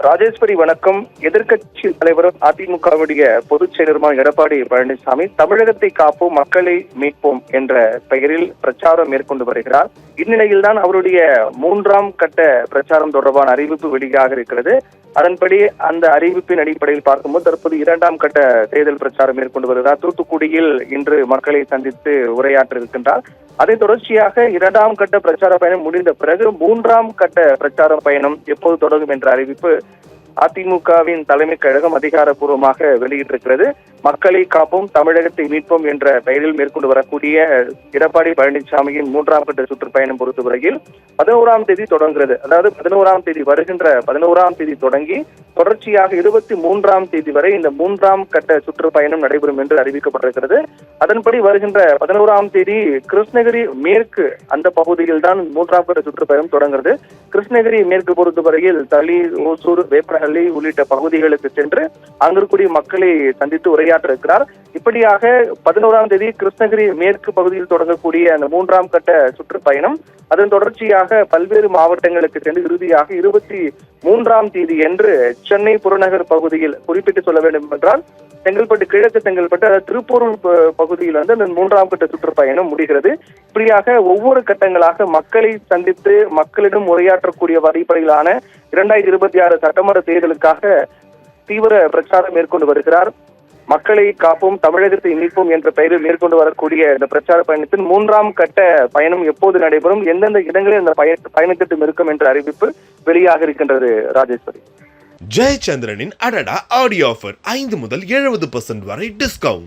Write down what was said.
ராஜேஸ்வரி வணக்கம். எதிர்க்கட்சி தலைவரும் அதிமுகவுடைய பொதுச் செயலருமான எடப்பாடி பழனிசாமி தமிழகத்தை காப்போம் மக்களை மீட்போம் என்ற பெயரில் பிரச்சாரம் மேற்கொண்டு வருகிறார். இந்நிலையில்தான் அவருடைய 3ஆம் கட்ட பிரச்சாரம் தொடர்பான அறிவிப்பு வெளியாக இருக்கிறது. அதன்படி அந்த அறிவிப்பின் அடிப்படையில் பார்க்கும்போது தற்போது 2ஆம் கட்ட தேர்தல் பிரச்சாரம் மேற்கொண்டு வருகிறார். தூத்துக்குடியில் இன்று மக்களை சந்தித்து உரையாற்ற இருக்கின்றார். அதை தொடர்ச்சியாக 2ஆம் கட்ட பிரச்சார பயணம் முடிந்த பிறகு 3ஆம் கட்ட பிரச்சார பயணம் எப்போது தொடங்கும் என்ற அறிவிப்பு அதிமுகவின் தலைமை கழகம் அதிகாரப்பூர்வமாக வெளியிட்டிருக்கிறது. மக்களை காப்போம் தமிழகத்தை மீட்போம் என்ற பெயரில் மேற்கொண்டு வரக்கூடிய எடப்பாடி பழனிசாமியின் 3ஆம் கட்ட சுற்றுப்பயணம் பொறுத்தவரையில் 11ஆம் தேதி தொடங்குகிறது. அதாவது 11ஆம் தேதி வருகின்ற 11ஆம் தேதி தொடங்கி தொடர்ச்சியாக 23ஆம் தேதி வரை இந்த 3ஆம் கட்ட சுற்றுப்பயணம் நடைபெறும் என்று அறிவிக்கப்பட்டிருக்கிறது. அதன்படி வருகின்ற 11ஆம் தேதி கிருஷ்ணகிரி மேற்கு அந்த பகுதியில் தான் 3ஆம் கட்ட சுற்றுப்பயணம் தொடங்குகிறது. கிருஷ்ணகிரி மேற்கு பொறுத்தவரையில் தளி, ஓசூர், வேப்பனஹள்ளி உள்ளிட்ட பகுதிகளுக்கு சென்று அங்கிருக்கூடிய மக்களை சந்தித்து உரையாற்ற இருக்கிறார். இப்படியாக 11ஆம் தேதி கிருஷ்ணகிரி மேற்கு பகுதியில் தொடங்கக்கூடிய அந்த 3ஆம் கட்ட சுற்றுப்பயணம் அதன் தொடர்ச்சியாக பல்வேறு மாவட்டங்களுக்கு சென்று இறுதியாக 23ஆம் தேதி என்று சென்னை புறநகர் பகுதியில் குறிப்பிட்டு சொல்ல வேண்டும் என்றால் செங்கல்பட்டு, கிழக்கு செங்கல்பட்டு, அதாவது திருப்பூர் பகுதியில் வந்து அந்த 3ஆம் கட்ட சுற்றுப்பயணம் முடிகிறது. இப்படியாக ஒவ்வொரு கட்டங்களாக மக்களை சந்தித்து மக்களிடம் உரையாற்றக்கூடிய அடிப்படையிலான 2026 சட்டமன்ற தேர்தலுக்காக தீவிர பிரச்சாரம் மேற்கொண்டு வருகிறார். மக்களை காப்போம் தமிழகத்தை மீட்போம் என்ற பெயரில் மேற்கொண்டு வரக்கூடிய இந்த பிரச்சார பயணத்தின் 3ஆம் கட்ட பயணம் எப்போது நடைபெறும், எந்தெந்த இடங்களில் இந்த பயணத்திட்டம் இருக்கும் என்ற அறிவிப்பு வெளியாக இருக்கின்றது. ராஜேஸ்வரி. ஜெயச்சந்திரனின் அடடா ஆடியோ ஆஃபர் 5 முதல் 70% வரை டிஸ்கவுண்ட்.